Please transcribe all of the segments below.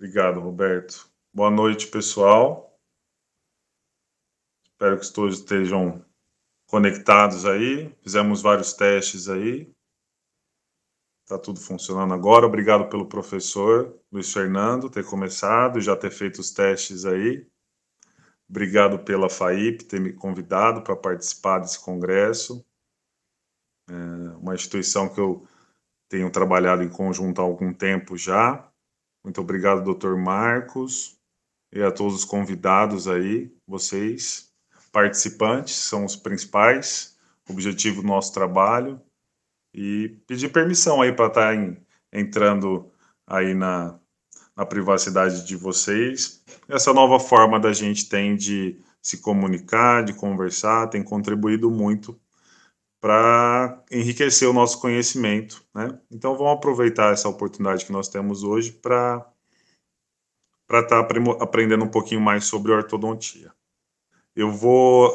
Obrigado, Roberto. Boa noite, pessoal. Espero que todos estejam conectados aí. Fizemos vários testes aí. Está tudo funcionando agora. Obrigado pelo professor Luiz Fernando ter começado e já ter feito os testes aí. Obrigado pela FAIP ter me convidado para participar desse congresso. É uma instituição que eu tenho trabalhado em conjunto há algum tempo já. Muito obrigado, Dr. Marcos, e a todos os convidados aí, vocês, participantes, são os principais, objetivo do nosso trabalho, e pedir permissão aí para estar entrando aí na privacidade de vocês. Essa nova forma da gente tem de se comunicar, de conversar, tem contribuído muito para enriquecer o nosso conhecimento, né? Então vamos aproveitar essa oportunidade que nós temos hoje para estar aprendendo um pouquinho mais sobre ortodontia. Eu vou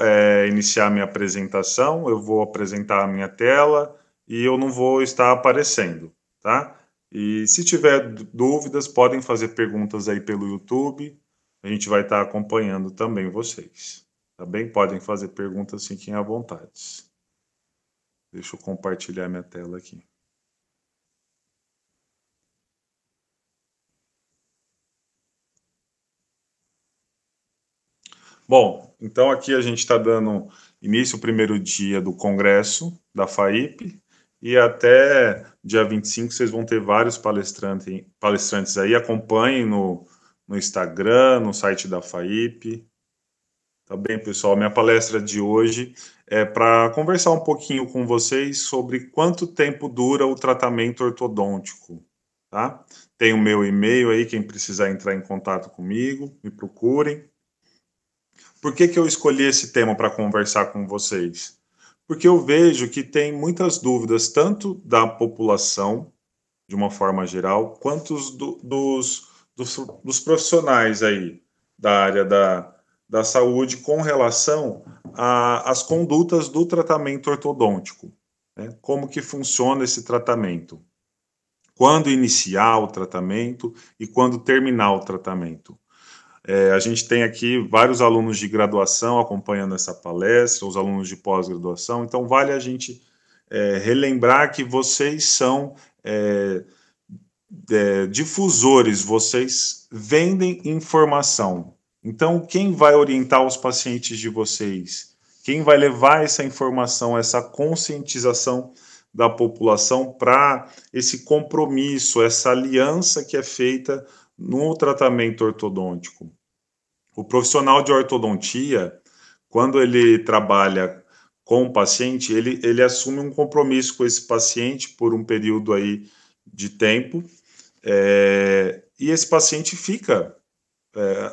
iniciar minha apresentação, eu vou apresentar a minha tela e eu não vou estar aparecendo, tá? E se tiver dúvidas, podem fazer perguntas aí pelo YouTube, a gente vai estar acompanhando também vocês, tá bem? Podem fazer perguntas, fiquem à vontade. Deixa eu compartilhar minha tela aqui. Bom, então aqui a gente está dando início ao primeiro dia do congresso da FAIP e até dia 25 vocês vão ter vários palestrantes aí. Acompanhem no Instagram, no site da FAIP. Tá bem, pessoal? Minha palestra de hoje é para conversar um pouquinho com vocês sobre quanto tempo dura o tratamento ortodôntico, tá? Tem o meu e-mail aí, quem precisar entrar em contato comigo, me procurem. Por que eu escolhi esse tema para conversar com vocês? Porque eu vejo que tem muitas dúvidas, tanto da população, de uma forma geral, quanto dos profissionais aí da área da saúde com relação às condutas do tratamento ortodôntico. Né? Como que funciona esse tratamento? Quando iniciar o tratamento e quando terminar o tratamento? A gente tem aqui vários alunos de graduação acompanhando essa palestra, os alunos de pós-graduação, então vale a gente relembrar que vocês são difusores, vocês vendem informação. Então, quem vai orientar os pacientes de vocês? Quem vai levar essa informação, essa conscientização da população para esse compromisso, essa aliança que é feita no tratamento ortodôntico? O profissional de ortodontia, quando ele trabalha com o paciente, ele assume um compromisso com esse paciente por um período aí de tempo, e esse paciente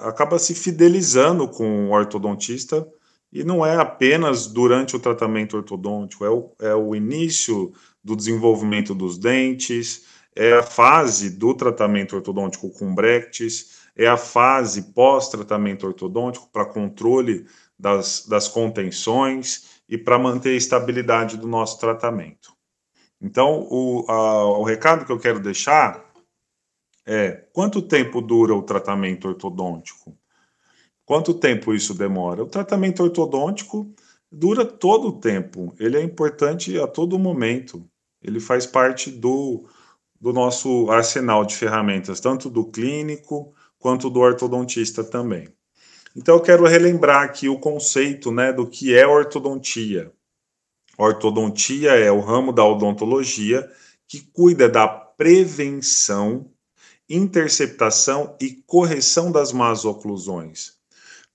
acaba se fidelizando com o ortodontista, e não é apenas durante o tratamento ortodôntico, é o início do desenvolvimento dos dentes, é a fase do tratamento ortodôntico com brackets, é a fase pós-tratamento ortodôntico para controle das contenções e para manter a estabilidade do nosso tratamento. Então, o recado que eu quero deixar é: quanto tempo dura o tratamento ortodôntico? Quanto tempo isso demora? O tratamento ortodôntico dura todo o tempo, ele é importante a todo momento, ele faz parte do nosso arsenal de ferramentas, tanto do clínico quanto do ortodontista também. Então eu quero relembrar aqui o conceito, né, do que é ortodontia. Ortodontia é o ramo da odontologia que cuida da prevenção, interceptação e correção das más oclusões.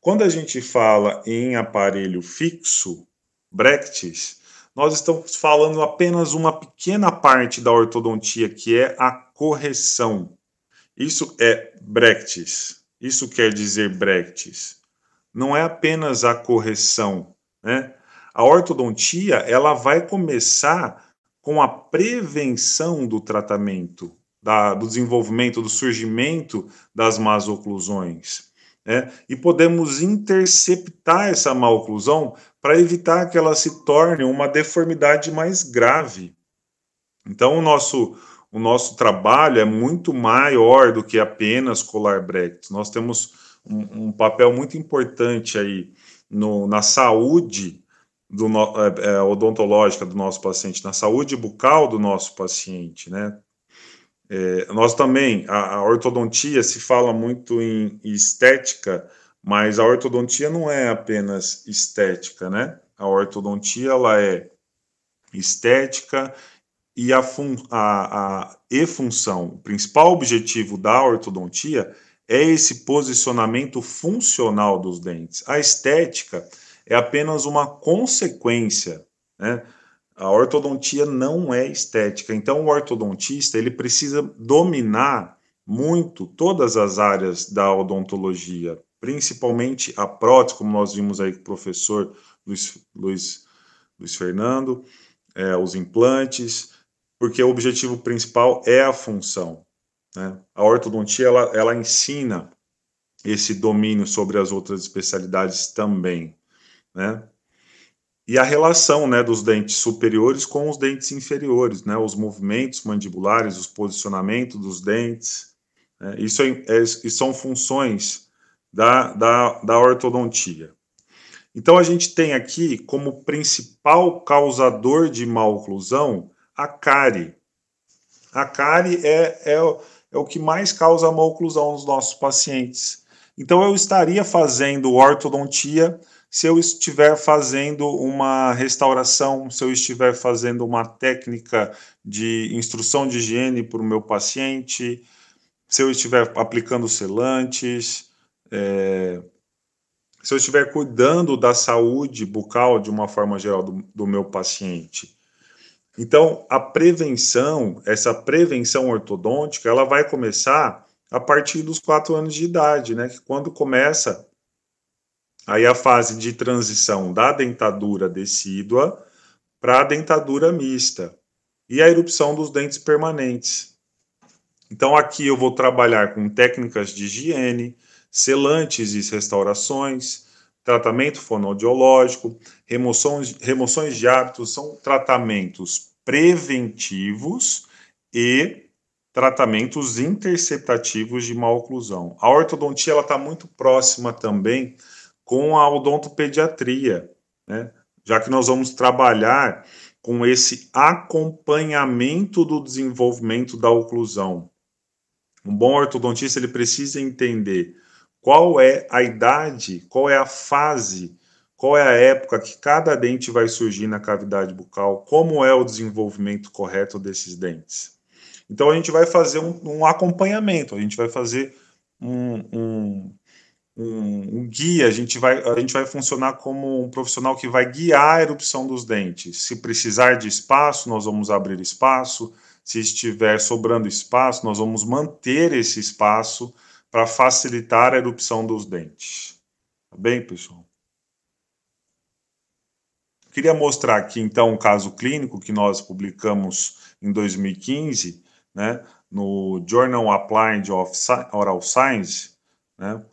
Quando a gente fala em aparelho fixo, brackets, nós estamos falando apenas uma pequena parte da ortodontia, que é a correção. Isso é brackets. Isso quer dizer brackets. Não é apenas a correção, né? A ortodontia, ela vai começar com a prevenção do tratamento, do desenvolvimento, do surgimento das más oclusões. E podemos interceptar essa má oclusão para evitar que ela se torne uma deformidade mais grave. Então, o nosso trabalho é muito maior do que apenas colar brackets. Nós temos um papel muito importante aí na saúde odontológica do nosso paciente, na saúde bucal do nosso paciente, né? Nós também, a ortodontia se fala muito em estética, mas a ortodontia não é apenas estética, né? A ortodontia, ela é estética e função. O principal objetivo da ortodontia é esse posicionamento funcional dos dentes. A estética é apenas uma consequência, né? A ortodontia não é estética. Então, o ortodontista ele precisa dominar muito todas as áreas da odontologia, principalmente a prótese, como nós vimos aí com o professor Luiz Fernando, os implantes, porque o objetivo principal é a função, né? A ortodontia ela ensina esse domínio sobre as outras especialidades também, né? E a relação, né, dos dentes superiores com os dentes inferiores, né, os movimentos mandibulares, os posicionamentos dos dentes, né, isso são funções da ortodontia. Então, a gente tem aqui como principal causador de maloclusão a cárie. A cárie é o que mais causa maloclusão nos nossos pacientes. Então, eu estaria fazendo ortodontia se eu estiver fazendo uma restauração, se eu estiver fazendo uma técnica de instrução de higiene para o meu paciente, se eu estiver aplicando selantes, se eu estiver cuidando da saúde bucal de uma forma geral do meu paciente. Então, a prevenção, essa prevenção ortodôntica, ela vai começar a partir dos 4 anos de idade, né? Que quando começa aí a fase de transição da dentadura decídua para a dentadura mista e a erupção dos dentes permanentes. Então, aqui eu vou trabalhar com técnicas de higiene, selantes e restaurações, tratamento fonoaudiológico, remoções de hábitos, são tratamentos preventivos e tratamentos interceptativos de maloclusão. A ortodontia está muito próxima também com a odontopediatria, né? Já que nós vamos trabalhar com esse acompanhamento do desenvolvimento da oclusão. Um bom ortodontista ele precisa entender qual é a idade, qual é a fase, qual é a época que cada dente vai surgir na cavidade bucal, como é o desenvolvimento correto desses dentes. Então a gente vai fazer um acompanhamento, a gente vai fazer um guia, a gente vai funcionar como um profissional que vai guiar a erupção dos dentes. Se precisar de espaço, nós vamos abrir espaço. Se estiver sobrando espaço, nós vamos manter esse espaço para facilitar a erupção dos dentes. Tá bem, pessoal? Queria mostrar aqui, então, um caso clínico que nós publicamos em 2015, né, no Journal Applied of Oral Science, né,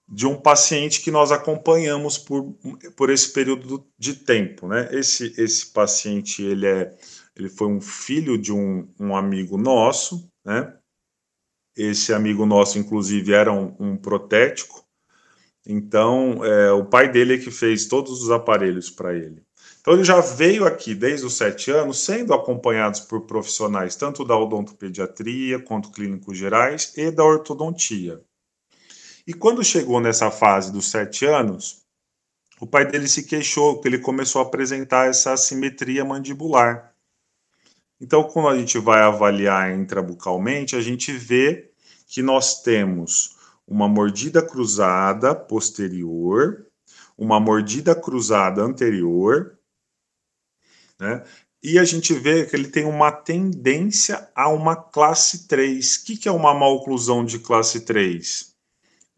de um paciente que nós acompanhamos por esse período de tempo, né? Esse paciente, ele foi um filho de um amigo nosso, né? Esse amigo nosso, inclusive, era um protético. Então, o pai dele é que fez todos os aparelhos para ele. Então, ele já veio aqui desde os 7 anos, sendo acompanhados por profissionais tanto da odontopediatria, quanto clínicos gerais e da ortodontia. E quando chegou nessa fase dos 7 anos, o pai dele se queixou que ele começou a apresentar essa assimetria mandibular. Então, quando a gente vai avaliar intrabucalmente, a gente vê que nós temos uma mordida cruzada posterior, uma mordida cruzada anterior, né? E a gente vê que ele tem uma tendência a uma classe 3. O que é uma maloclusão de classe 3?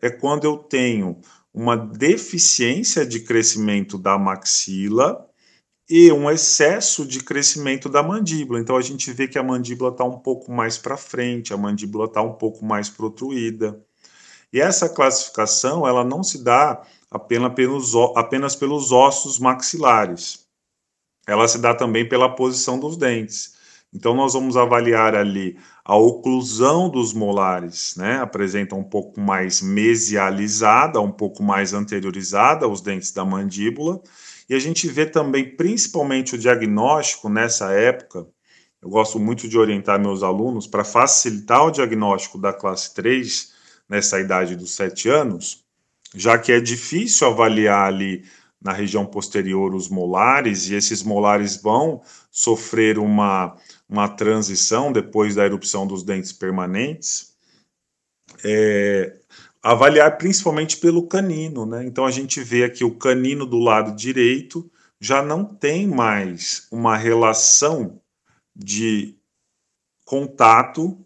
É quando eu tenho uma deficiência de crescimento da maxila e um excesso de crescimento da mandíbula. Então, a gente vê que a mandíbula está um pouco mais para frente, a mandíbula está um pouco mais protruída. E essa classificação ela não se dá apenas pelos ossos maxilares. Ela se dá também pela posição dos dentes. Então, nós vamos avaliar ali a oclusão dos molares, né? Apresenta um pouco mais mesializada, um pouco mais anteriorizada os dentes da mandíbula. E a gente vê também, principalmente, o diagnóstico nessa época. Eu gosto muito de orientar meus alunos para facilitar o diagnóstico da classe 3 nessa idade dos 7 anos, já que é difícil avaliar ali na região posterior os molares, e esses molares vão sofrer uma transição depois da erupção dos dentes permanentes. Avaliar principalmente pelo canino, né? Então a gente vê aqui o canino do lado direito já não tem mais uma relação de contato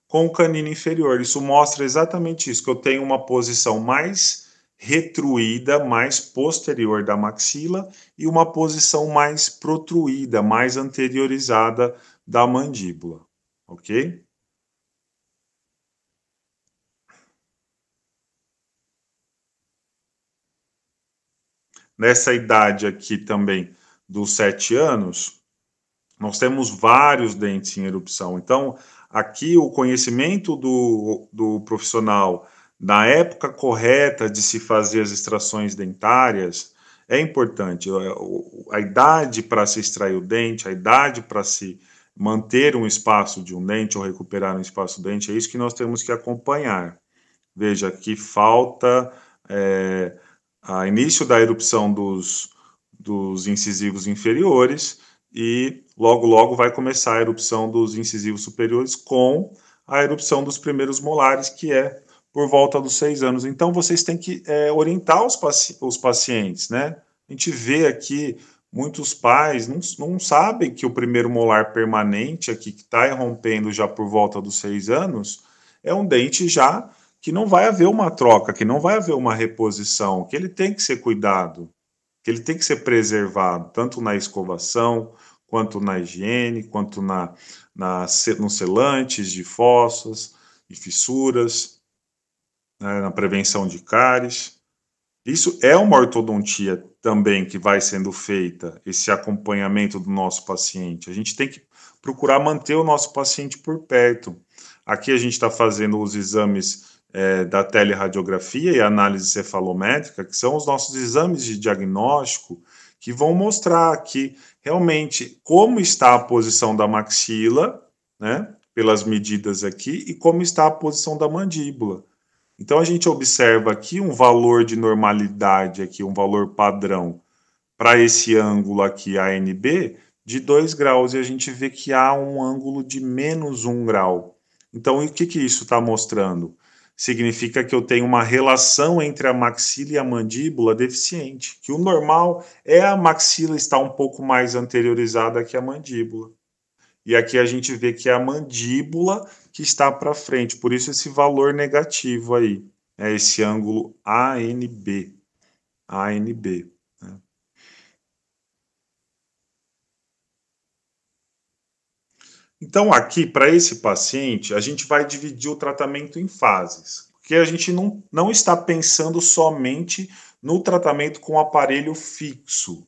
com o canino inferior. Isso mostra exatamente isso, que eu tenho uma posição mais retruída, mais posterior da maxila e uma posição mais protruída, mais anteriorizada da mandíbula, ok? Nessa idade aqui também dos 7 anos, nós temos vários dentes em erupção. Então, aqui o conhecimento do profissional na época correta de se fazer as extrações dentárias é importante. A idade para se extrair o dente, a idade para se manter um espaço de um dente ou recuperar um espaço do dente, é isso que nós temos que acompanhar. Veja, aqui falta a início da erupção dos incisivos inferiores e logo logo vai começar a erupção dos incisivos superiores com a erupção dos primeiros molares, que é por volta dos 6 anos. Então vocês têm que orientar os pacientes, né? A gente vê aqui muitos pais não sabem que o primeiro molar permanente aqui que está irrompendo já por volta dos 6 anos é um dente já que não vai haver uma troca, que não vai haver uma reposição, que ele tem que ser cuidado, que ele tem que ser preservado, tanto na escovação, quanto na higiene, quanto nos selantes de fossas e fissuras, né, na prevenção de cáries. Isso é uma ortodontia também que vai sendo feita, esse acompanhamento do nosso paciente. A gente tem que procurar manter o nosso paciente por perto. Aqui a gente está fazendo os exames da teleradiografia e análise cefalométrica, que são os nossos exames de diagnóstico, que vão mostrar aqui realmente como está a posição da maxila, né, pelas medidas aqui, e como está a posição da mandíbula. Então a gente observa aqui um valor de normalidade, aqui, um valor padrão para esse ângulo aqui ANB de 2 graus, e a gente vê que há um ângulo de menos 1 grau. Então o que isso está mostrando? Significa que eu tenho uma relação entre a maxila e a mandíbula deficiente, que o normal é a maxila estar um pouco mais anteriorizada que a mandíbula. E aqui a gente vê que é a mandíbula que está para frente, por isso esse valor negativo aí, é esse ângulo ANB. ANB. Né? Então, aqui, para esse paciente, a gente vai dividir o tratamento em fases, porque a gente não está pensando somente no tratamento com aparelho fixo,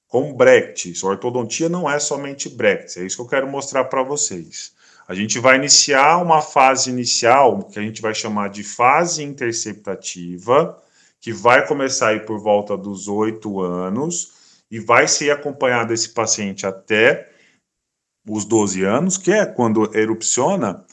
com brackets. Ortodontia não é somente brackets, é isso que eu quero mostrar para vocês. A gente vai iniciar uma fase inicial, que a gente vai chamar de fase interceptativa, que vai começar aí por volta dos 8 anos e vai ser acompanhado esse paciente até os 12 anos, que é quando erupciona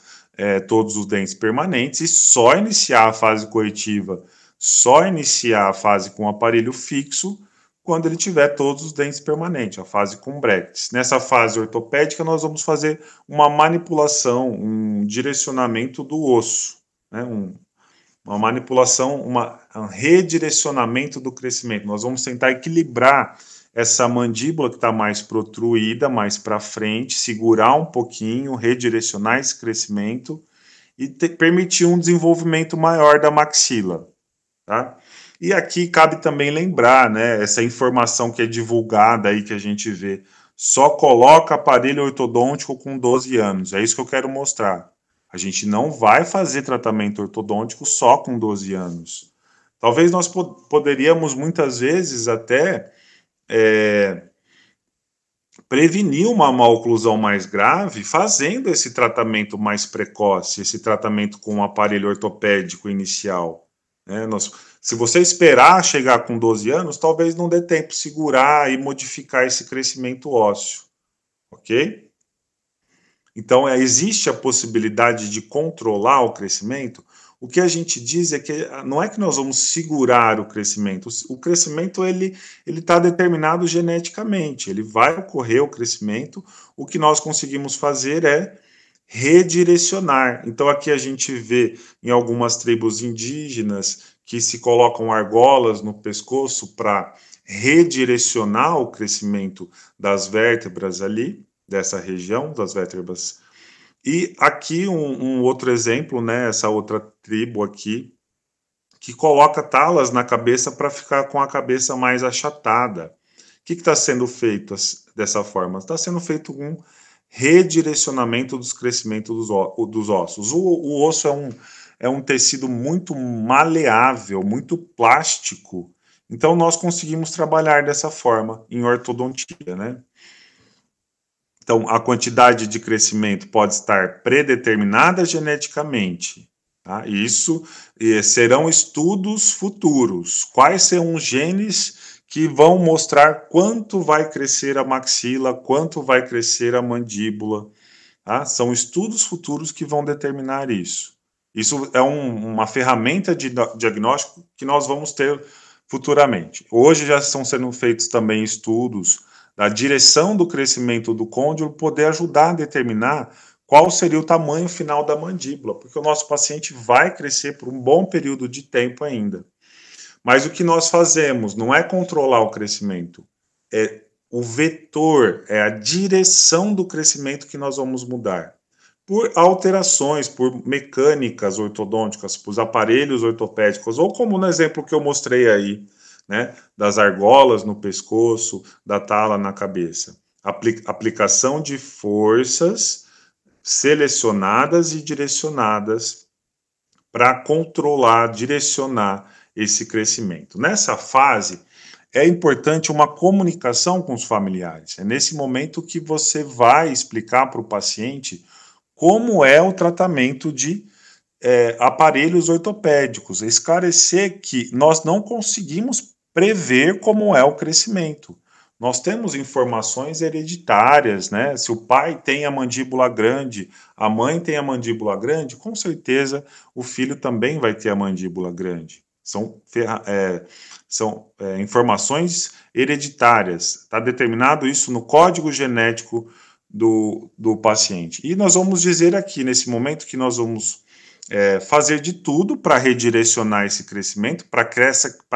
todos os dentes permanentes, e só iniciar a fase corretiva, só iniciar a fase com aparelho fixo, quando ele tiver todos os dentes permanentes, a fase com brackets. Nessa fase ortopédica, nós vamos fazer uma manipulação, um direcionamento do osso, né? Uma manipulação, um redirecionamento do crescimento. Nós vamos tentar equilibrar essa mandíbula que está mais protruída, mais para frente, segurar um pouquinho, redirecionar esse crescimento e permitir um desenvolvimento maior da maxila, tá? E aqui cabe também lembrar, né, essa informação que é divulgada aí, que a gente vê, só coloca aparelho ortodôntico com 12 anos, é isso que eu quero mostrar. A gente não vai fazer tratamento ortodôntico só com 12 anos. Talvez nós poderíamos muitas vezes até prevenir uma maloclusão mais grave fazendo esse tratamento mais precoce, esse tratamento com um aparelho ortopédico inicial. Né? Se você esperar chegar com 12 anos, talvez não dê tempo de segurar e modificar esse crescimento ósseo, ok? Então, existe a possibilidade de controlar o crescimento. O que a gente diz é que não é que nós vamos segurar o crescimento. O crescimento ele está determinado geneticamente. Ele vai ocorrer o crescimento. O que nós conseguimos fazer é redirecionar. Então, aqui a gente vê em algumas tribos indígenas que se colocam argolas no pescoço para redirecionar o crescimento das vértebras ali, dessa região das vértebras. E aqui um outro exemplo, né, essa outra tribo aqui, que coloca talas na cabeça para ficar com a cabeça mais achatada. O que está sendo feito dessa forma? Está sendo feito um redirecionamento dos crescimentos dos ossos. O osso é um tecido muito maleável, muito plástico. Então, nós conseguimos trabalhar dessa forma em ortodontia, né? Então, a quantidade de crescimento pode estar predeterminada geneticamente. Tá? Isso serão estudos futuros. Quais serão os genes que vão mostrar quanto vai crescer a maxila, quanto vai crescer a mandíbula. Tá? São estudos futuros que vão determinar isso. Isso é uma ferramenta de diagnóstico que nós vamos ter futuramente. Hoje já estão sendo feitos também estudos da direção do crescimento do côndilo, poder ajudar a determinar qual seria o tamanho final da mandíbula, porque o nosso paciente vai crescer por um bom período de tempo ainda. Mas o que nós fazemos não é controlar o crescimento, é o vetor, é a direção do crescimento que nós vamos mudar. Por alterações, por mecânicas ortodônticas, por aparelhos ortopédicos, ou como no exemplo que eu mostrei aí, né, das argolas no pescoço, da tala na cabeça. Aplicação de forças selecionadas e direcionadas para controlar, direcionar esse crescimento. Nessa fase, é importante uma comunicação com os familiares. É nesse momento que você vai explicar para o paciente como é o tratamento de aparelhos ortopédicos, esclarecer que nós não conseguimos prever como é o crescimento. Nós temos informações hereditárias, né? Se o pai tem a mandíbula grande, a mãe tem a mandíbula grande, com certeza o filho também vai ter a mandíbula grande. São informações hereditárias. Está determinado isso no código genético do paciente. E nós vamos dizer aqui, nesse momento, que nós vamos fazer de tudo para redirecionar esse crescimento, para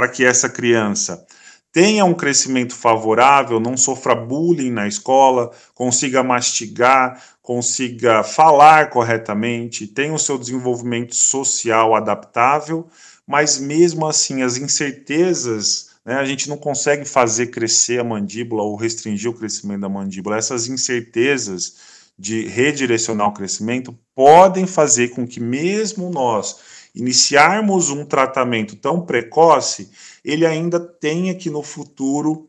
que essa criança tenha um crescimento favorável, não sofra bullying na escola, consiga mastigar, consiga falar corretamente, tenha o seu desenvolvimento social adaptável, mas mesmo assim as incertezas, né, a gente não consegue fazer crescer a mandíbula ou restringir o crescimento da mandíbula. Essas incertezas de redirecionar o crescimento podem fazer com que mesmo nós iniciarmos um tratamento tão precoce, ele ainda tenha que no futuro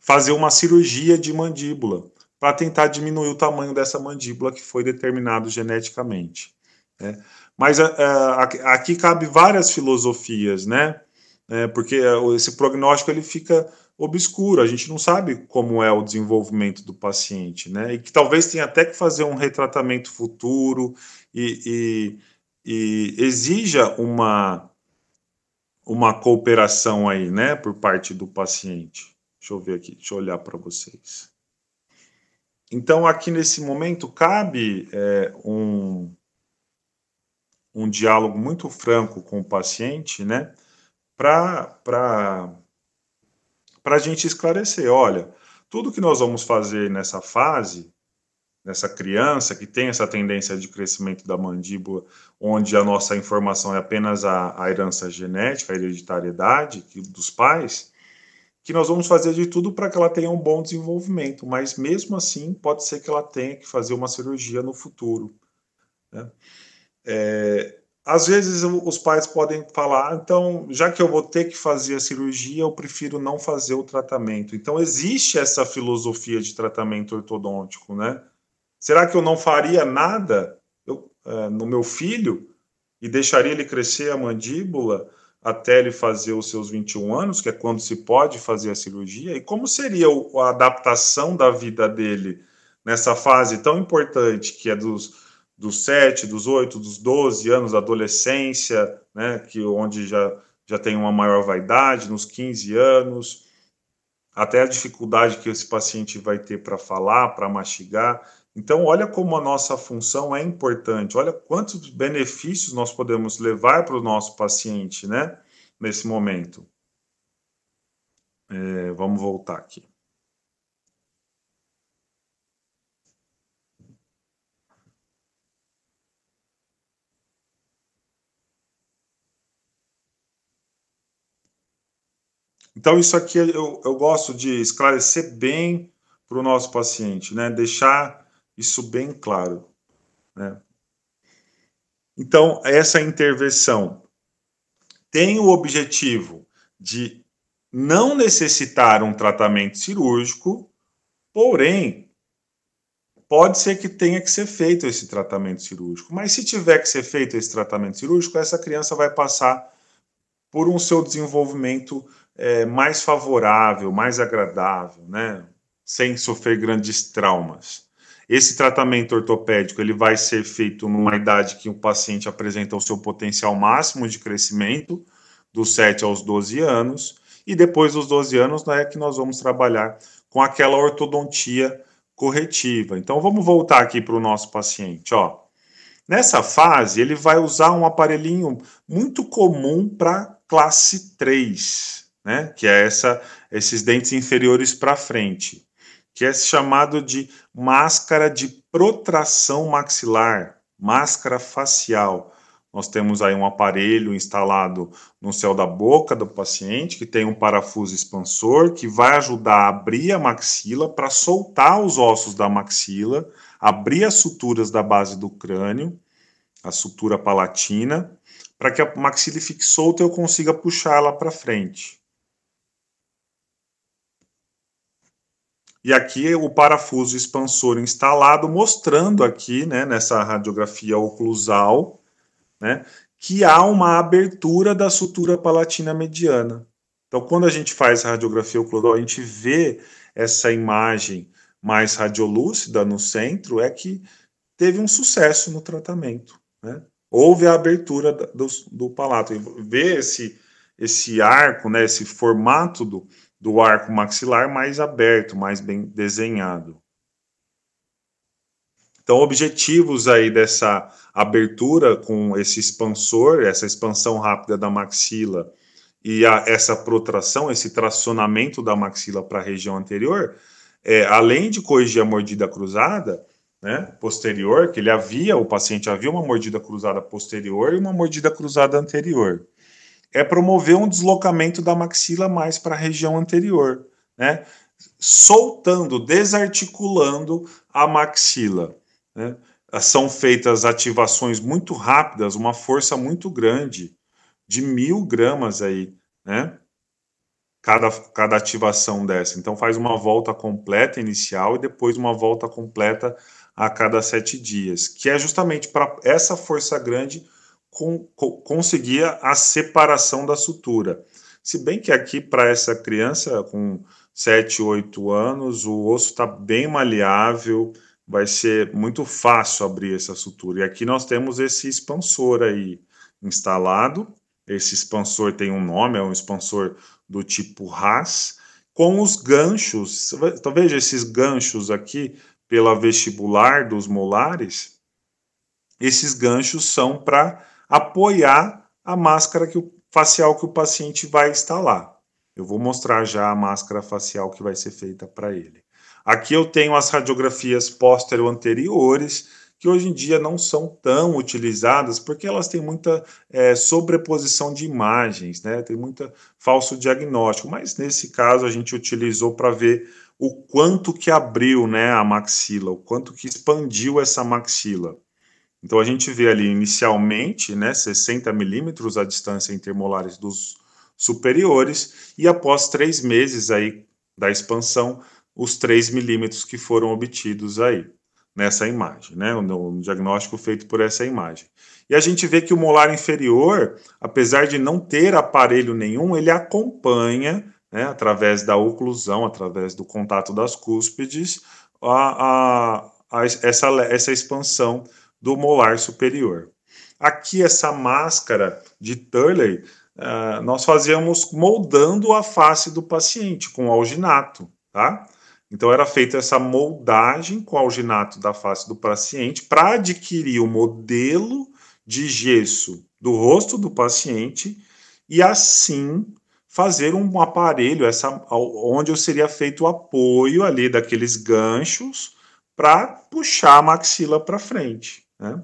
fazer uma cirurgia de mandíbula para tentar diminuir o tamanho dessa mandíbula que foi determinado geneticamente. Né? Mas aqui cabe várias filosofias, né? Porque esse prognóstico ele fica obscuro, a gente não sabe como é o desenvolvimento do paciente, né? E que talvez tenha até que fazer um retratamento futuro e exija uma cooperação aí, né, por parte do paciente. Deixa eu ver aqui, deixa eu olhar para vocês. Então, aqui nesse momento, cabe um diálogo muito franco com o paciente, né, para a gente esclarecer, olha, tudo que nós vamos fazer nessa fase, nessa criança que tem essa tendência de crescimento da mandíbula, onde a nossa informação é apenas a herança genética, a hereditariedade dos pais, que nós vamos fazer de tudo para que ela tenha um bom desenvolvimento, mas mesmo assim pode ser que ela tenha que fazer uma cirurgia no futuro. Né? Às vezes os pais podem falar, então, já que eu vou ter que fazer a cirurgia, eu prefiro não fazer o tratamento. Então, existe essa filosofia de tratamento ortodôntico, né? Será que eu não faria nada no meu filho e deixaria ele crescer a mandíbula até ele fazer os seus 21 anos, que é quando se pode fazer a cirurgia? E como seria a adaptação da vida dele nessa fase tão importante, que é dos 7, dos 8, dos 12 anos da adolescência, né, onde já tem uma maior vaidade, nos 15 anos, até a dificuldade que esse paciente vai ter para falar, para mastigar. Então, olha como a nossa função é importante, olha quantos benefícios nós podemos levar para o nosso paciente, né, nesse momento. Vamos voltar aqui. Então, isso aqui eu gosto de esclarecer bem para o nosso paciente, né, deixar isso bem claro, né. Então, essa intervenção tem o objetivo de não necessitar um tratamento cirúrgico, porém, pode ser que tenha que ser feito esse tratamento cirúrgico. Mas se tiver que ser feito esse tratamento cirúrgico, essa criança vai passar por um seu desenvolvimento mais favorável, mais agradável, né? Sem sofrer grandes traumas. Esse tratamento ortopédico ele vai ser feito numa idade que o paciente apresenta o seu potencial máximo de crescimento, dos 7 aos 12 anos, e depois dos 12 anos é que nós vamos trabalhar com aquela ortodontia corretiva. Então vamos voltar aqui para o nosso paciente, ó. Nessa fase, ele vai usar um aparelhinho muito comum para classe 3, né? Que é esses dentes inferiores para frente, que é chamado de máscara de protração maxilar, máscara facial. Nós temos aí um aparelho instalado no céu da boca do paciente, que tem um parafuso expansor, que vai ajudar a abrir a maxila para soltar os ossos da maxila, abrir as suturas da base do crânio, a sutura palatina, para que a maxila fique solta e eu consiga puxá-la para frente. E aqui o parafuso expansor instalado, mostrando aqui, né, nessa radiografia oclusal, né, que há uma abertura da sutura palatina mediana. Então, quando a gente faz radiografia oclusal, a gente vê essa imagem mais radiolúcida no centro, é que teve um sucesso no tratamento, né? Houve a abertura do palato. Ver esse arco, né, esse formato do arco maxilar mais aberto, mais bem desenhado. Então, objetivos aí dessa abertura com esse expansor, essa expansão rápida da maxila e essa protração, esse tracionamento da maxila para a região anterior, além de corrigir a mordida cruzada, né, posterior, que o paciente havia uma mordida cruzada posterior e uma mordida cruzada anterior, é promover um deslocamento da maxila mais para a região anterior, né, soltando, desarticulando a maxila, né. São feitas ativações muito rápidas, uma força muito grande, de 1000 gramas aí, né, cada ativação dessa. Então faz uma volta completa inicial e depois uma volta completa a cada 7 dias, que é justamente para essa força grande conseguir a separação da sutura. Se bem que aqui para essa criança com 7, 8 anos, o osso está bem maleável, vai ser muito fácil abrir essa sutura. E aqui nós temos esse expansor aí instalado. Esse expansor tem um nome, é um expansor do tipo Haas, com os ganchos. Então veja esses ganchos aqui pela vestibular dos molares. Esses ganchos são para apoiar a máscara facial que o paciente vai instalar. Eu vou mostrar já a máscara facial que vai ser feita para ele. Aqui eu tenho as radiografias póstero-anteriores, que hoje em dia não são tão utilizadas, porque elas têm muita sobreposição de imagens, né? Tem muita falso diagnóstico, mas nesse caso a gente utilizou para ver o quanto que abriu, né, a maxila, o quanto que expandiu essa maxila. Então, a gente vê ali inicialmente, né, 60 milímetros a distância intermolares dos superiores, e após 3 meses aí da expansão, os 3 milímetros que foram obtidos aí, nessa imagem, né, no diagnóstico feito por essa imagem. E a gente vê que o molar inferior, apesar de não ter aparelho nenhum, ele acompanha, né, através da oclusão, através do contato das cúspides, essa expansão do molar superior. Aqui, essa máscara de Turley, nós fazíamos moldando a face do paciente com alginato, tá? Então, era feita essa moldagem com alginato da face do paciente para adquirir o modelo de gesso do rosto do paciente e, assim, fazer um aparelho onde seria feito o apoio ali daqueles ganchos para puxar a maxila para frente, né?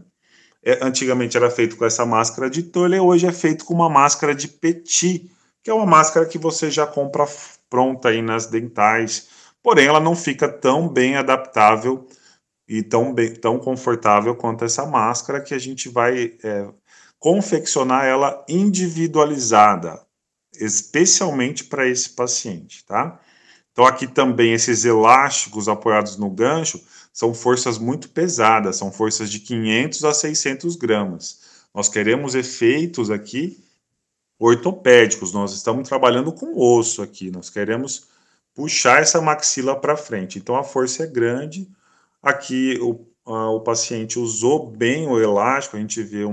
Antigamente era feito com essa máscara de Turley, hoje é feito com uma máscara de Petit, que é uma máscara que você já compra pronta aí nas dentais, porém ela não fica tão bem adaptável e tão confortável quanto essa máscara, que a gente vai confeccionar ela individualizada, especialmente para esse paciente, tá? Então aqui também esses elásticos apoiados no gancho são forças muito pesadas, são forças de 500 a 600 gramas. Nós queremos efeitos aqui ortopédicos, nós estamos trabalhando com osso aqui, nós queremos puxar essa maxila para frente. Então a força é grande. Aqui o paciente usou bem o elástico, a gente vê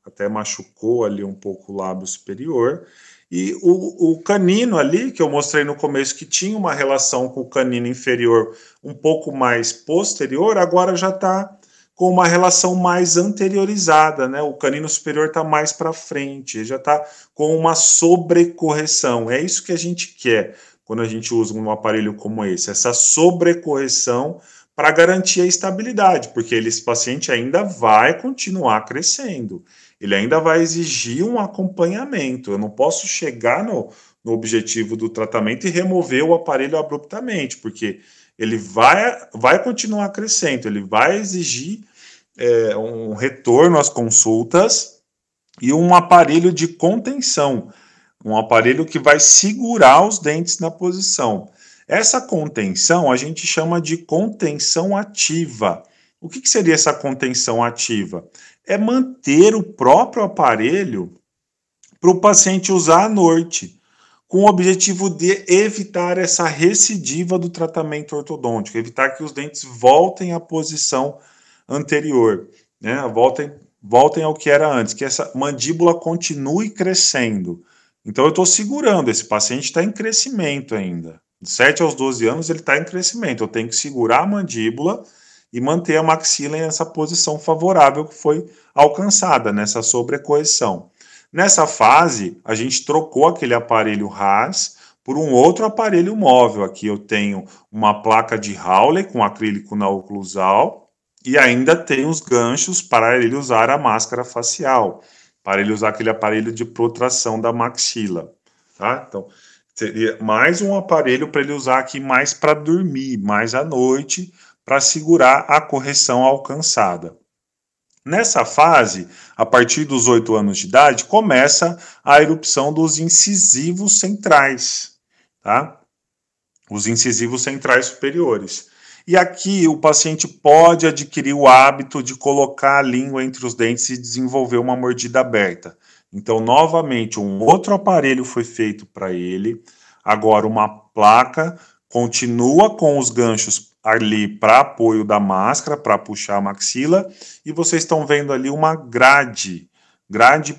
até machucou ali um pouco o lábio superior. E o canino ali, que eu mostrei no começo, que tinha uma relação com o canino inferior um pouco mais posterior, agora já está com uma relação mais anteriorizada, né? O canino superior está mais para frente, já está com uma sobrecorreção. É isso que a gente quer quando a gente usa um aparelho como esse, essa sobrecorreção para garantir a estabilidade, porque esse paciente ainda vai continuar crescendo, ele ainda vai exigir um acompanhamento. Eu não posso chegar no objetivo do tratamento e remover o aparelho abruptamente, porque ele vai continuar crescendo, ele vai exigir um retorno às consultas e um aparelho de contenção, um aparelho que vai segurar os dentes na posição. Essa contenção a gente chama de contenção ativa. O que seria essa contenção ativa? É manter o próprio aparelho para o paciente usar à noite, com o objetivo de evitar essa recidiva do tratamento ortodôntico, evitar que os dentes voltem à posição anterior, né? Voltem ao que era antes, que essa mandíbula continue crescendo. Então eu estou segurando, esse paciente está em crescimento ainda. De 7 aos 12 anos ele está em crescimento, eu tenho que segurar a mandíbula e manter a maxila nessa posição favorável que foi alcançada, nessa sobrecorreção. Nessa fase, a gente trocou aquele aparelho RAS por um outro aparelho móvel. Aqui eu tenho uma placa de Hawley com acrílico na oclusal e ainda tem os ganchos para ele usar a máscara facial, para ele usar aquele aparelho de protração da maxila, tá? Então, seria mais um aparelho para ele usar aqui mais para dormir, mais à noite, para segurar a correção alcançada. Nessa fase, a partir dos 8 anos de idade, começa a erupção dos incisivos centrais, tá? Os incisivos centrais superiores. E aqui o paciente pode adquirir o hábito de colocar a língua entre os dentes e desenvolver uma mordida aberta. Então, novamente, um outro aparelho foi feito para ele. Agora, uma placa continua com os ganchos ali para apoio da máscara, para puxar a maxila. E vocês estão vendo ali uma grade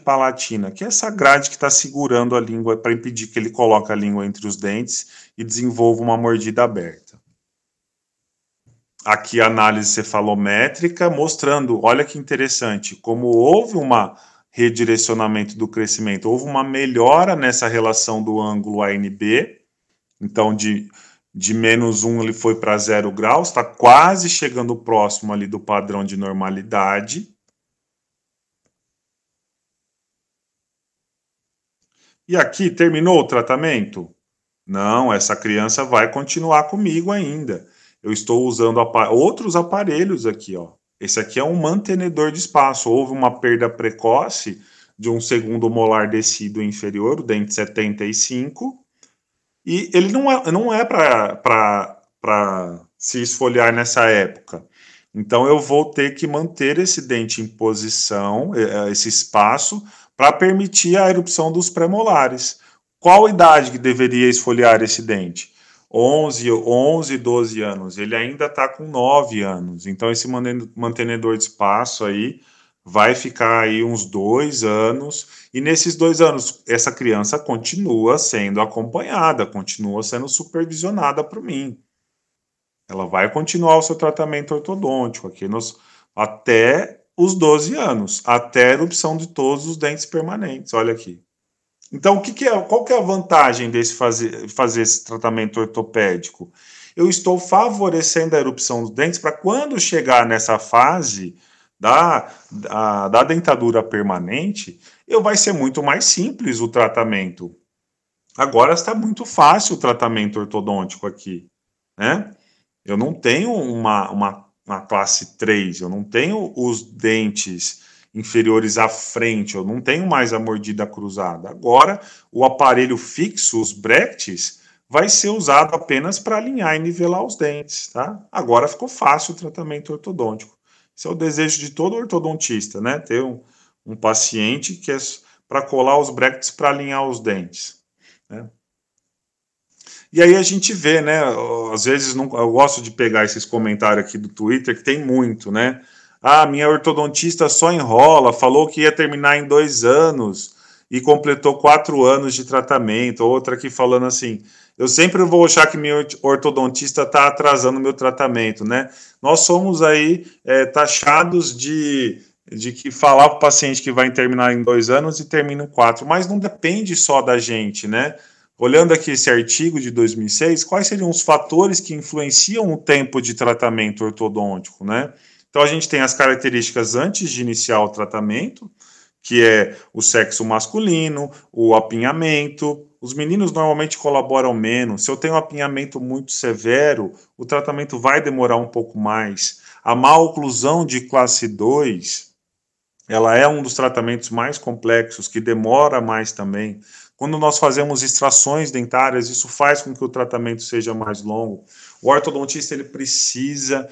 palatina, que é essa grade que está segurando a língua para impedir que ele coloque a língua entre os dentes e desenvolva uma mordida aberta. Aqui a análise cefalométrica mostrando, olha que interessante, como houve um redirecionamento do crescimento, houve uma melhora nessa relação do ângulo ANB, então de -1 ele foi para 0 graus, está quase chegando próximo ali do padrão de normalidade. E aqui, terminou o tratamento? Não, essa criança vai continuar comigo ainda. Eu estou usando outros aparelhos aqui, ó. Esse aqui é um mantenedor de espaço. Houve uma perda precoce de um segundo molar descido inferior, o dente 75, e ele não é para se esfoliar nessa época. Então eu vou ter que manter esse dente em posição, esse espaço, para permitir a erupção dos premolares. Qual idade que deveria esfoliar esse dente? 11, 12 anos. Ele ainda está com 9 anos. Então esse mantenedor de espaço aí vai ficar aí uns 2 anos. E nesses 2 anos, essa criança continua sendo acompanhada, continua sendo supervisionada por mim. Ela vai continuar o seu tratamento ortodôntico aqui até os 12 anos, até a erupção de todos os dentes permanentes. Olha aqui. Então, qual que é a vantagem desse fazer esse tratamento ortopédico? Eu estou favorecendo a erupção dos dentes para quando chegar nessa fase da dentadura permanente, vai ser muito mais simples o tratamento. Agora está muito fácil o tratamento ortodôntico aqui, né? Eu não tenho uma classe 3, eu não tenho os dentes inferiores à frente, eu não tenho mais a mordida cruzada. Agora, o aparelho fixo, os brackets, vai ser usado apenas para alinhar e nivelar os dentes, tá? Agora ficou fácil o tratamento ortodôntico. Esse é o desejo de todo ortodontista, né? Ter um paciente que é para colar os brackets para alinhar os dentes, né? E aí a gente vê, né? Às vezes eu gosto de pegar esses comentários aqui do Twitter, que tem muito, né? Ah, minha ortodontista só enrola, falou que ia terminar em 2 anos e completou 4 anos de tratamento. Outra aqui falando assim, eu sempre vou achar que minha ortodontista está atrasando o meu tratamento, né? Nós somos aí taxados de que falar para o paciente que vai terminar em 2 anos e termina em 4, mas não depende só da gente, né? Olhando aqui esse artigo de 2006, quais seriam os fatores que influenciam o tempo de tratamento ortodôntico, né? Então, a gente tem as características antes de iniciar o tratamento, que é o sexo masculino, o apinhamento. Os meninos normalmente colaboram menos. Se eu tenho um apinhamento muito severo, o tratamento vai demorar um pouco mais. A maloclusão de classe 2, ela é um dos tratamentos mais complexos, que demora mais também. Quando nós fazemos extrações dentárias, isso faz com que o tratamento seja mais longo. O ortodontista ele precisa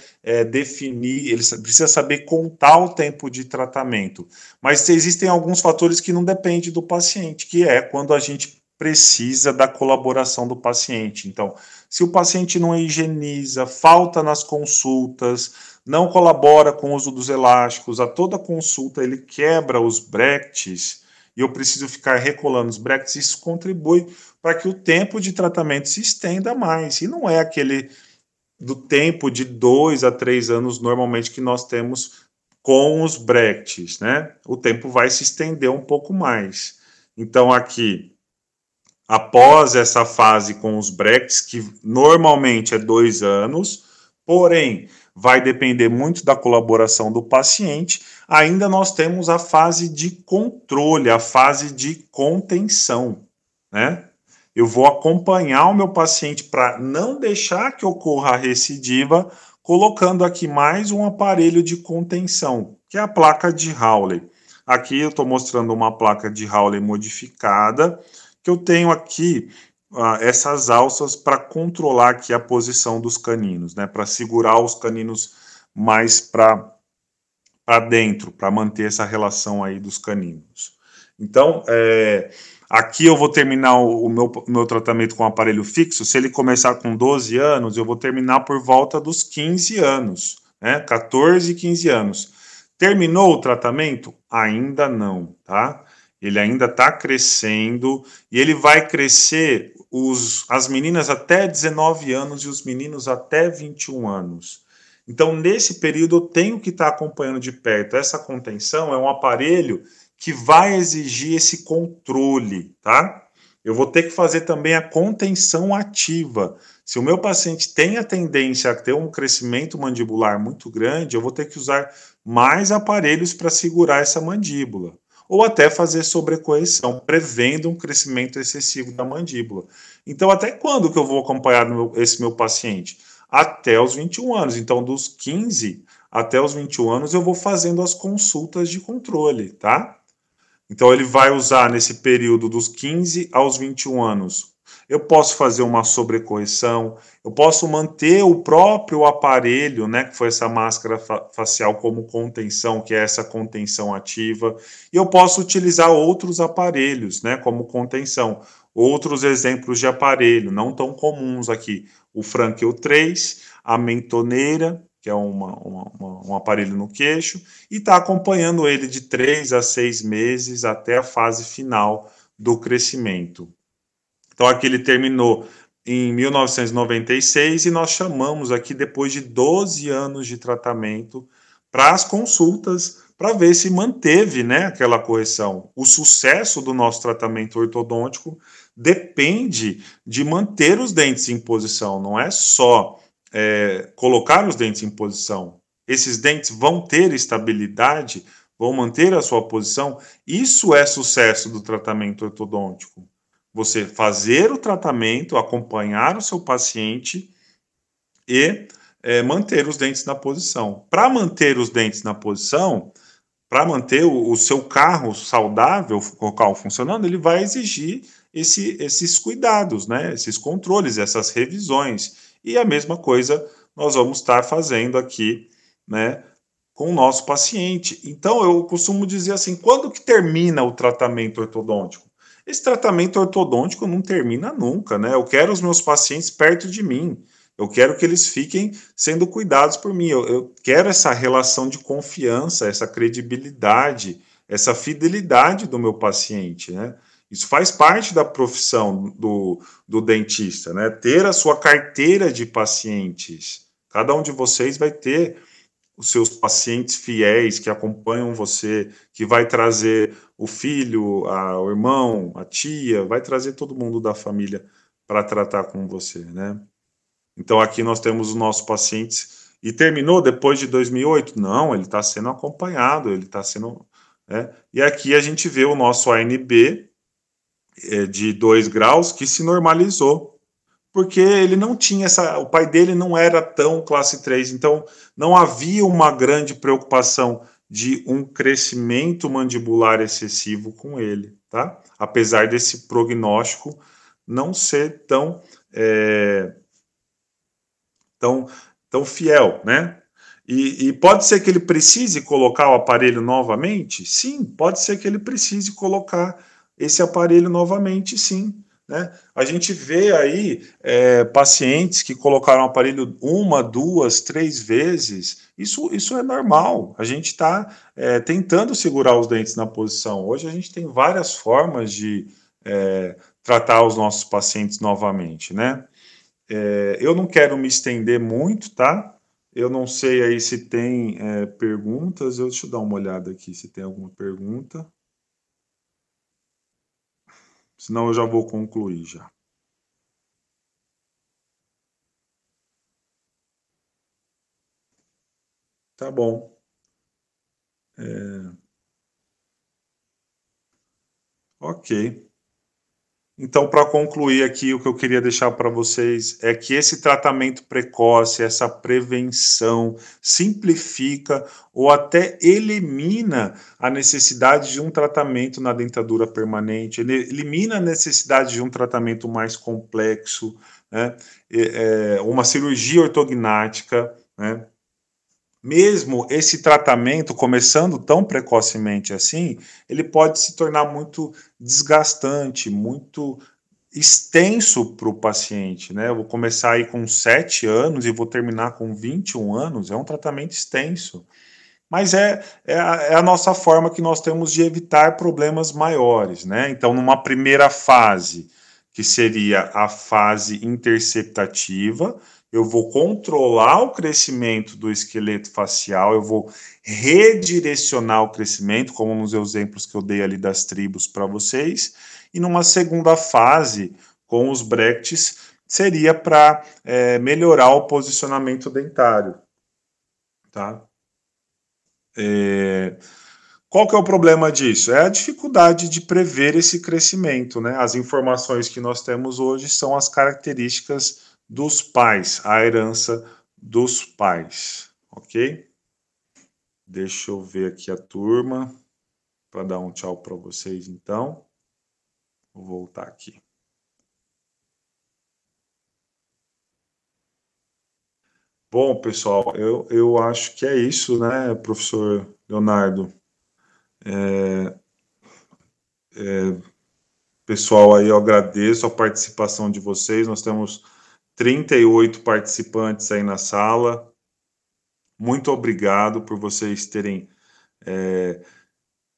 definir, ele precisa saber contar o tempo de tratamento. Mas existem alguns fatores que não dependem do paciente, que é quando a gente precisa da colaboração do paciente. Então, se o paciente não higieniza, falta nas consultas, não colabora com o uso dos elásticos, a toda consulta ele quebra os brackets, e eu preciso ficar recolando os brackets, isso contribui para que o tempo de tratamento se estenda mais. E não é aquele do tempo de 2 a 3 anos normalmente que nós temos com os brackets, né? O tempo vai se estender um pouco mais. Então aqui, após essa fase com os brackets, que normalmente é 2 anos, porém vai depender muito da colaboração do paciente, ainda nós temos a fase de controle, a fase de contenção, né? Eu vou acompanhar o meu paciente para não deixar que ocorra a recidiva, colocando aqui mais um aparelho de contenção, que é a placa de Hawley. Aqui eu estou mostrando uma placa de Hawley modificada, que eu tenho aqui essas alças para controlar aqui a posição dos caninos, né? Para segurar os caninos mais para dentro, para manter essa relação aí dos caninos. Então, aqui eu vou terminar o meu tratamento com aparelho fixo. Se ele começar com 12 anos, eu vou terminar por volta dos 15 anos, né? 14, 15 anos. Terminou o tratamento? Ainda não, tá? Ele ainda está crescendo e ele vai crescer as meninas até 19 anos e os meninos até 21 anos. Então, nesse período, eu tenho que estar acompanhando de perto. Essa contenção é um aparelho que vai exigir esse controle, tá? Eu vou ter que fazer também a contenção ativa. Se o meu paciente tem a tendência a ter um crescimento mandibular muito grande, eu vou ter que usar mais aparelhos para segurar essa mandíbula. Ou até fazer sobrecorreção, prevendo um crescimento excessivo da mandíbula. Então, até quando que eu vou acompanhar esse meu paciente? Até os 21 anos. Então, dos 15 até os 21 anos, eu vou fazendo as consultas de controle, tá? Então, ele vai usar nesse período dos 15 aos 21 anos. Eu posso fazer uma sobrecorreção, eu posso manter o próprio aparelho, né, que foi essa máscara facial como contenção, que é essa contenção ativa, e eu posso utilizar outros aparelhos, né, como contenção. Outros exemplos de aparelho, não tão comuns aqui, o Frankel 3, a mentoneira, que é um aparelho no queixo, e está acompanhando ele de 3 a 6 meses até a fase final do crescimento. Então, aqui ele terminou em 1996 e nós chamamos aqui, depois de 12 anos de tratamento, para as consultas, para ver se manteve, né, aquela correção. O sucesso do nosso tratamento ortodôntico depende de manter os dentes em posição, não é só colocar os dentes em posição. Esses dentes vão ter estabilidade, vão manter a sua posição. Isso é sucesso do tratamento ortodôntico. Você fazer o tratamento, acompanhar o seu paciente e manter os dentes na posição. Para manter os dentes na posição, para manter o seu carro saudável, o carro funcionando, ele vai exigir esses cuidados, né? Esses controles, essas revisões. E a mesma coisa nós vamos estar fazendo aqui, né, com o nosso paciente. Então, eu costumo dizer assim, quando que termina o tratamento ortodôntico? Esse tratamento ortodôntico não termina nunca, né? Eu quero os meus pacientes perto de mim. Eu quero que eles fiquem sendo cuidados por mim. Eu quero essa relação de confiança, essa credibilidade, essa fidelidade do meu paciente, né? Isso faz parte da profissão do dentista, né? Ter a sua carteira de pacientes. Cada um de vocês vai ter os seus pacientes fiéis que acompanham você, que vai trazer o filho, o irmão, a tia, vai trazer todo mundo da família para tratar com você, né? Então, aqui nós temos os nossos pacientes. E terminou depois de 2008? Não, ele está sendo acompanhado, ele está sendo... Né? E aqui a gente vê o nosso ANB de 2 graus que se normalizou, porque ele não tinha o pai dele não era tão classe 3, então não havia uma grande preocupação de um crescimento mandibular excessivo com ele, tá? Apesar desse prognóstico não ser tão, tão fiel, né? E pode ser que ele precise colocar o aparelho novamente? Sim, pode ser que ele precise colocar esse aparelho novamente, sim. Né? A gente vê aí pacientes que colocaram o aparelho 1, 2, 3 vezes. Isso é normal. A gente está tentando segurar os dentes na posição. Hoje a gente tem várias formas de tratar os nossos pacientes novamente, né? Eu não quero me estender muito, tá? Eu não sei aí se tem perguntas. Deixa eu dar uma olhada aqui se tem alguma pergunta. Senão eu já vou concluir já. Tá bom. Ok. Então, para concluir aqui, o que eu queria deixar para vocês é que esse tratamento precoce, essa prevenção, simplifica ou até elimina a necessidade de um tratamento na dentadura permanente, ele elimina a necessidade de um tratamento mais complexo, né? Uma cirurgia ortognática, né? Mesmo esse tratamento, começando tão precocemente assim, ele pode se tornar muito desgastante, muito extenso para o paciente, né? Eu vou começar aí com 7 anos e vou terminar com 21 anos, é um tratamento extenso. Mas é a nossa forma que nós temos de evitar problemas maiores, né? Então, numa primeira fase, que seria a fase interceptativa, eu vou controlar o crescimento do esqueleto facial, eu vou redirecionar o crescimento, como nos exemplos que eu dei ali das tribos para vocês, e numa segunda fase, com os brackets, seria para melhorar o posicionamento dentário, tá? Qual que é o problema disso? É a dificuldade de prever esse crescimento, né? As informações que nós temos hoje são as características dos pais, a herança dos pais, ok? Deixa eu ver aqui a turma, para dar um tchau para vocês, então. Vou voltar aqui. Bom, pessoal, eu acho que é isso, né, professor Leonardo? Pessoal, aí eu agradeço a participação de vocês. Nós temos 38 participantes aí na sala. Muito obrigado por vocês terem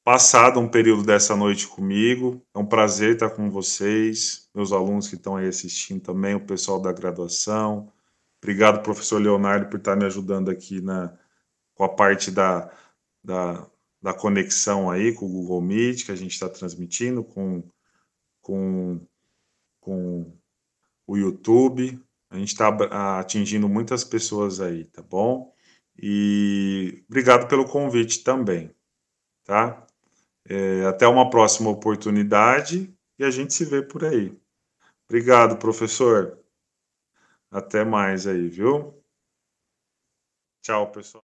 passado um período dessa noite comigo. É um prazer estar com vocês, meus alunos que estão aí assistindo também, o pessoal da graduação. Obrigado, professor Leonardo, por estar me ajudando aqui com a parte da, da conexão aí com o Google Meet, que a gente está transmitindo, com, com o YouTube. A gente está atingindo muitas pessoas aí, tá bom? E obrigado pelo convite também, tá? Até uma próxima oportunidade e a gente se vê por aí. Obrigado, professor. Até mais aí, viu? Tchau, pessoal.